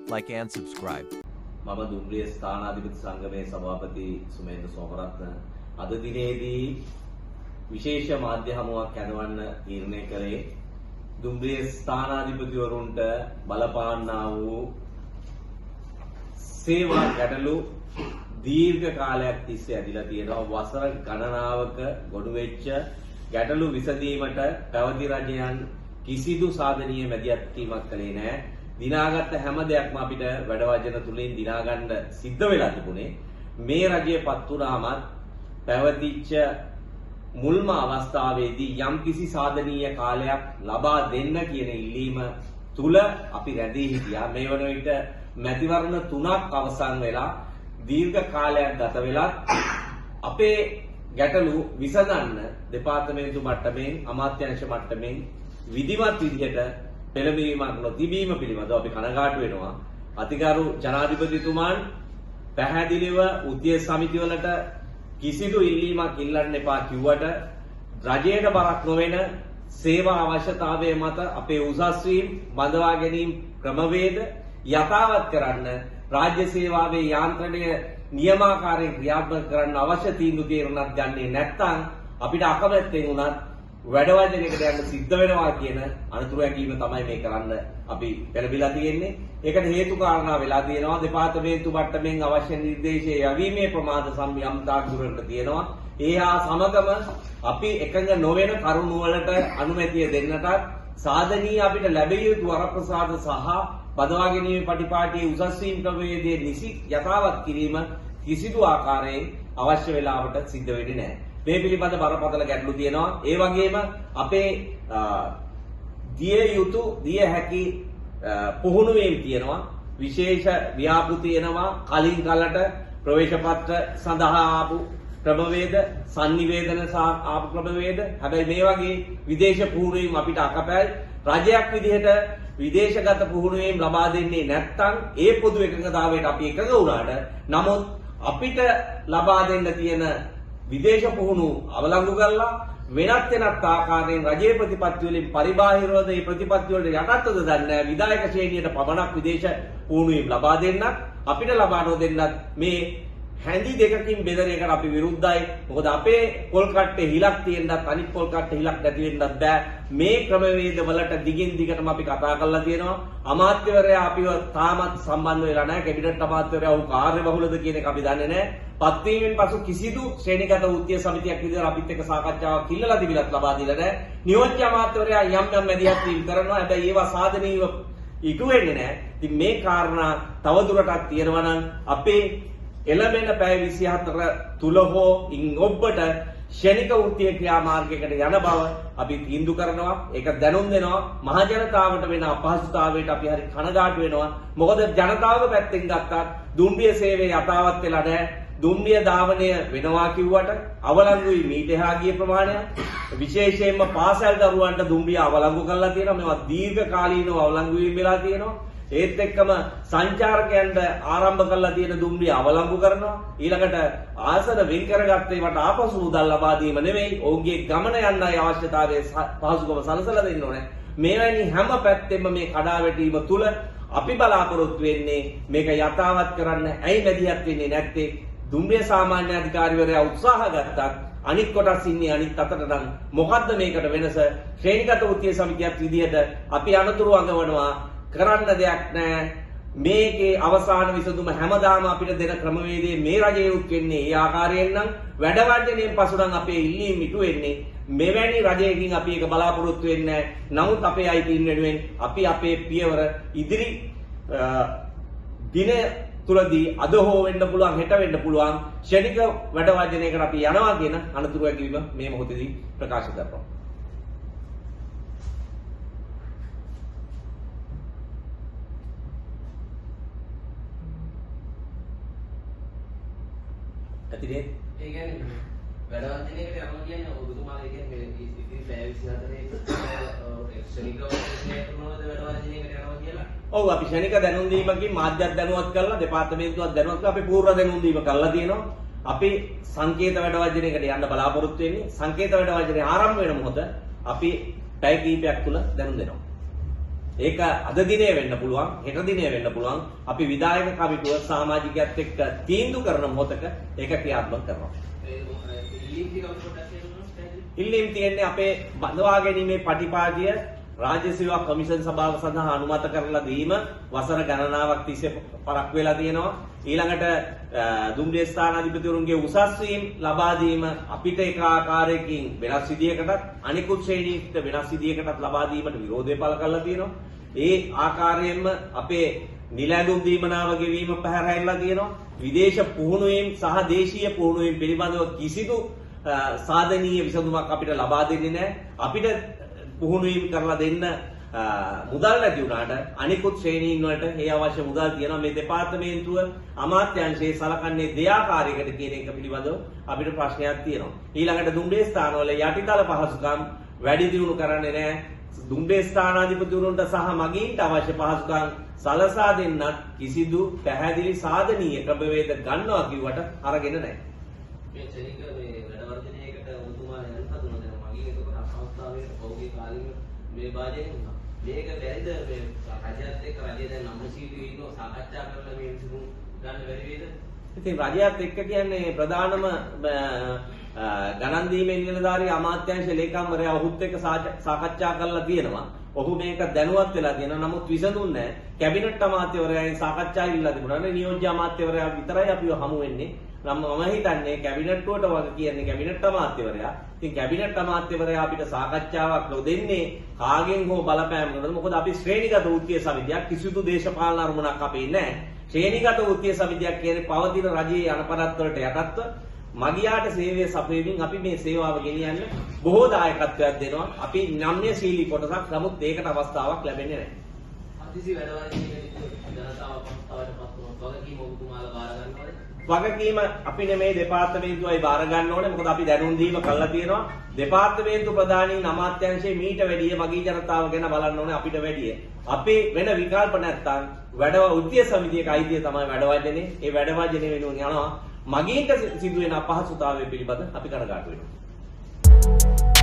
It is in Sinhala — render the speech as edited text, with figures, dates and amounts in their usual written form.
like and subscribe. මම දුම්රිය ස්ථානාධිපති සංගමේ සභාපති සුමේන්ද්‍ර සෝමරත්න අද දිනේදී විශේෂ මාධ්‍ය හමුවක් යනවන්න තීරණය කළේ දුම්රිය ස්ථානාධිපතිවරුන්ට බලපාන්නා වූ සේවා ගැටලු දීර්ඝ කාලයක් තිස්සේ ඇදිලා තියෙනවා. වසර ගණනාවක ගොනු වෙච්ච ගැටලු විසඳීමට පැවති රජයන් කිසිදු සාධනීය මැදිහත් වීමක් කළේ නැහැ. දිනාගත්ත හැම දෙයක්ම අපිට වැඩ වචන තුලින් දිනා ගන්න සිද්ධ වෙලා තිබුණේ. මේ රජයපත් වුණාමත් පැවතිච්ච මුල්ම අවස්ථාවේදී යම් කිසි සාධනීය කාලයක් ලබා දෙන්න කියන ඉල්ලීම තුල අපි රැඳී හිටියා. මේ වන විට මැතිවරණ 3ක් අවසන් වෙලා දීර්ඝ කාලයක් ගත වෙලා අපේ ගැටලු විසඳන්න දෙපාර්තමේන්තු මට්ටමින් අමාත්‍යාංශ මට්ටමින් විධිමත් විදිහට පෙළඹවීමක් නොතිබීම පිළිබඳව අපි කනගාටු වෙනවා. අතිගරු ජනාධිපතිතුමාන් පැහැදිලිව උද්දේශ සමිතිවලට කිසිදු ඉල්ලීමක් ඉල්ලන්න එපා කිව්වට රජයට බරක් නොවන සේවා අවශ්‍යතාවය මත අපේ උසස් වීම බඳවා ගැනීම ක්‍රමවේද යථාවත් කරන්න රාජ්‍ය සේවාවේ යාන්ත්‍රණය නියමාකාරයෙන් ක්‍රියාත්මක කරන්න අවශ්‍ය තීන්දුව తీරණක් ගන්නේ නැත්නම් අපිට අකමැත්තෙන් උනත් වැඩ වචනයකට යන්න සිද්ධ වෙනවා කියන අනුතුරු ඇකීම තමයි මේ කරන්න අපි පෙළඹිලා තියෙන්නේ. ඒකට හේතු කාරණා වෙලා තියෙනවා. දෙපාර්තමේන්තු මට්ටමින් අවශ්‍ය නිර්දේශය යැවීමේ ප්‍රමාද සම්යම්තාක් දුරකට තියෙනවා. ඒ හා සමගම අපි එකඟ නොවන කරුණු වලට අනුමැතිය දෙන්නටත් සාධනීය අපිට ලැබිය යුතු වරප්‍රසාද සහ බදවා ගැනීමේ පටිපාටියේ උසස් වීම ක්‍රමවේදයේ නිසි යථාවත් කිරීම කිසිදු ආකාරයෙන් අවශ්‍ය වෙලාවට සිද්ධ වෙන්නේ නැහැ. මේ පිළිබඳ බරපතල ගැටලු තියෙනවා. ඒ වගේම අපේ දිය යුතු දිය හැකි පුහුණුවීම් තියෙනවා. විශේෂ ව්‍යාපෘති තියෙනවා. කලින් කලට ප්‍රවේශ පත්‍ර සඳහා ආපු ක්‍රමවේද, sannivedana ආපු ක්‍රමවේද. හැබැයි මේ වගේ විදේශ පුහුණුවීම් අපිට අකපැයි. රජයක් විදිහට විදේශගත පුහුණුවීම් ලබා දෙන්නේ නැත්නම් ඒ පොදු එකඟතාවයට අපි එකඟ වුණාට නමුත් අපිට ලබා දෙන්න තියෙන විදේශ පුහුණු අවලංගු කරලා වෙනත් ආකාරයෙන් රජයේ ප්‍රතිපත්ති වලින් පරිබාහිරව මේ ප්‍රතිපත්ති වලට යටත්වද දන්නේ විධායක ශ්‍රේණියට පමණක් විදේශ පුහුණුවීම් ලබා දෙන්නත් අපිට ලබා නොදෙන්නත් මේ හැඳි දෙකකින් බෙදෙන එකට අපි විරුද්ධයි. මොකද අපේ පොල් කට්ටේ හිලක් තියෙනත් අනිත් පොල් කට්ටේ හිලක් නැති වෙන්නත් බෑ. මේ ක්‍රමවේද වලට දිගින් දිගටම අපි කතා කරලා තියෙනවා. අමාත්‍යවරයා අපිව තාමත් සම්බන්ධ වෙලා නැහැ. කැබිනට් අමාත්‍යවරයා වූ කාර්ය බහුලද කියන එක අපි දන්නේ නැහැ. පත්වීමෙන් පසු කිසිදු ශ්‍රේණිගත උද්දේශ සමිතියක් විදිහට අපිත් එක්ක සාකච්ඡාවක් කිල්ලලා තිබිලත් ලබා දීලා නැහැ. නියෝජ්‍ය අමාත්‍යවරයා යම් මැදිහත් වීම කරනවා. හැබැයි ඒවා සාධනීයව ඉටු වෙන්නේ නැහැ. ඉතින් මේ කාරණා තවදුරටත් තියෙනවා නම් අපේ එළඹෙන පැය 24 තුල හෝ ඔබට ෂණික වෘත්තීය ක්‍රියාමාර්ගයකට යන බව අපි තීන්දුව කරනවා. ඒක දැනුම් දෙනවා. මහ ජනතාවට වෙන අපහසුතාවයට අපි හරි කනගාටු වෙනවා. මොකද ජනතාවගේ පැත්තෙන් ගත්තත් දුම්රිය සේවය යථාවත් වෙලා නැහැ. දුම්රිය ධාවනය වෙනවා කිව්වට අවලංගුයි මීට එහා ගිය ප්‍රමාණය. විශේෂයෙන්ම පාසල් දරුවන්ට දුම්රිය අවලංගු කරලා තියෙනවා. මේවා දීර්ඝ කාලීනව අවලංගු වීම වෙලා තියෙනවා. ඒත් එක්කම සංචාරකයන්ට ආරම්භ කරලා තියෙන දුම්රිය අවලංගු කරනවා. ඊළඟට ආසන වෙන් කරගත්ත ඒවට ආපසු මුදල් ලබා දීම නෙමෙයි, ඔවුන්ගේ ගමන යන්නයි අවශ්‍යතාවයේ පහසුකම සලසලා දෙන්න ඕනේ. මේවැනි හැම පැත්තෙම මේ කඩාවැටීම තුල අපි බලාපොරොත්තු වෙන්නේ මේක යථාවත් කරන්න ඇයි මැදිහත් වෙන්නේ නැත්තේ? දුම්රිය සාමාන්‍ය අධිකාරිවරයා උත්සාහ ගත්තත් අනිත් කොටස් ඉන්නේ අනිත් අතට නම් මොකද්ද මේකට වෙනස? ශ්‍රේණිගත වෘත්තීය සමිතියක් විදිහට අපි අනතුරු අඟවනවා. කරන්න දෙයක් නැහැ. මේකේ අවසාන විසඳුම හැමදාම අපිට දෙන ක්‍රමවේදයේ මේ රජයේ උත් වෙන්නේ ඒ ආකාරයෙන් නම් වැඩ වර්ජණයෙන් පසු නම් අපේ ඉල්ලීම් ඉටු වෙන්නේ මෙවැනි රජයකින් අපි ඒක බලාපොරොත්තු වෙන්නේ නැහැ. නමුත් අපේ අයිතීන් වෙනුවෙන් අපි අපේ පියවර ඉදිරි දින තුලදී අද හෝ වෙන්න පුළුවන්, හෙට වෙන්න පුළුවන් ෂණික වැඩ වර්ජණයකට අපි යනවා කියන අනතුරු ඇගීම මේ මොහොතේදී ප්‍රකාශ කරනවා. ඇතිනේ ඒ කියන්නේ වැඩවර්ධනයකට යනවා කියන්නේ ඔබතුමාලා කියන්නේ ඉතිරි පැය 24 ක්ෂණිකව කරනවද වැඩවර්ධනයකට යනවා කියලා? ඔව් අපි ක්ෂණික දැනුම් දීමකින් මාධ්‍යයක් දැනුවත් කරලා දෙපාර්තමේන්තුවක් දැනුවත් කරලා අපි පූර්ව දැනුම් දීම කරලා තියෙනවා. අපි සංකේත වැඩවර්ධනයකට යන්න බලාපොරොත්තු වෙන්නේ. සංකේත වැඩවර්ධනය ආරම්භ වෙන මොහොත අපි පැය කිහිපයක් තුල දැනුම් දෙනවා. ඒක අද දිනේ වෙන්න පුළුවන්, හෙට දිනේ වෙන්න පුළුවන්. අපි විධායක කමිටුව සමාජිකයත් එක්ක තීන්දුව කරන මොහොතක ඒක ක්‍රියාත්මක කරනවා. ඉල්ලීම් තියෙන්නේ අපේ බඳවා ගැනීමේ පටිපාටිය රාජ්‍ය සේවා කමිෂන් සභාව සඳහා අනුමත කරලා දීම වසර ගණනාවක් තිස්සේ පරක් වෙලා තියෙනවා. ඊළඟට දුම්රිය ස්ථානාධිපතිවරුන්ගේ උසස් වීම ලබා දීම අපිට එක ආකාරයකින් වෙනස් විදියකටත් අනිකුත් ශ්‍රේණීට වෙනස් විදියකටත් ලබා දීමට විරෝධය පළ කරලා තියෙනවා. ඒ ආකාරයෙන්ම අපේ නිලැඳුම් දීමනාව ගෙවීම පැහැරහැරලා තියෙනවා. විදේශ පුහුණුවීම් සහ දේශීය පුහුණුවීම් පිළිබඳව කිසිදු සාධනීය විසඳුමක් අපිට ලබා දෙන්නේ නැහැ. අපිට පුහුණුවීම් කරලා දෙන්න මුදල් නැති වුණාට අනිකුත් ශ්‍රේණීන් වලට ඒ අවශ්‍ය මුදල් තියෙනවා. මේ දෙපාර්තමේන්තුව අමාත්‍යාංශයේ සලකන්නේ දෙආකාරයකට කියන එක පිළිබඳව අපිට ප්‍රශ්නයක් තියෙනවා. ඊළඟට දුම්රිය ස්ථානවල යටිතල පහසුකම් වැඩි දියුණු කරන්නේ නැහැ. දුම්රිය ස්ථානාධිපතිවරුන්ට සහ මගීන්ට අවශ්‍ය පහසුකම් සලසා දෙන්නත් කිසිදු පැහැදිලි සාධනීය ක්‍රමවේද ගන්නවා කිව්වට අරගෙන නැහැ. මේ ක්ෂණික මේ වැඩවර්ධනයකට ඔබතුමා යන්න හදනවා. දැන් මගේ එතකොට අවස්ථාවේ පෞද්ගලික කාලෙම මේ වාදයෙන් වුණා. මේක බැරිද මේ රජයත් එක්ක රජය දැන් නම්ශීලී ඉන්නෝ සාකච්ඡා කරලා මේ විසඳුම් ගන්න බැරි වේද? ඉතින් රජයත් එක්ක කියන්නේ ප්‍රධානම ගණන් දීමේ නිලධාරී අමාත්‍යාංශ ලේකම්වරයා ඔහුත් එක්ක සාකච්ඡා කරලා තියෙනවා. ඔහු මේක දැනුවත් වෙලා තියෙනවා. නමුත් විසඳුන්නේ නැහැ. කැබිනට් අමාත්‍යවරයාගෙන් සාකච්ඡා ඉල්ලලා තිබුණානේ. නියෝජ්‍ය අමාත්‍යවරයා විතරයි අපිව හමු වෙන්නේ. මම හිතන්නේ කැබිනට්ටුවට වගේ කියන්නේ කැබිනට් අමාත්‍යවරයා. ඉතින් කැබිනට් අමාත්‍යවරයා අපිට සාකච්ඡාවක් නොදෙන්නේ කාගෙන් හෝ බලපෑමකටද? මොකද අපි ශ්‍රේණිගත වෘත්තීය සමිතියක්, කිසිදු දේශපාලන අරමුණක් අපේ නැහැ. ශ්‍රේණිගත වෘත්තීය සමිතියක් කියන්නේ පවතින රජයේ අනපනත් වලට යටත්ව මගියාට සේවය සපයමින් අපි මේ සේවාව ගෙනියන්න බොහෝ දායකත්වයක් දෙනවා. අපි නම්‍යශීලී කොටසක්. නමුත් ඒකට අවස්ථාවක් ලැබෙන්නේ නැහැ. අතිසි වැඩවර්ධනයේ ජනතාව පස්තාවට පත් වුණා. වගකීම ඔබතුමාලා බාර ගන්නවද? වගකීම අපි නෙමේ දෙපාර්තමේන්තුවයි බාර ගන්න ඕනේ. මොකද අපි දැනුම් දීම කළා තියෙනවා. දෙපාර්තමේන්තු ප්‍රධානීන් අමාත්‍යාංශයේ මීට වැඩිය මගී ජනතාව ගැන බලන්න ඕනේ අපිට වැඩිය. අපි වෙන විකල්ප නැත්තම් වෘත්තීය සමිතියක අයිතිය තමයි වැඩවර්ධනේ. ඒ වැඩවර්ධනේ වෙනුවෙන් යනවා. මගීන්ට සිදුවෙන අපහසුතාවය පිළිබඳ අපි කනගාටු වෙනවා.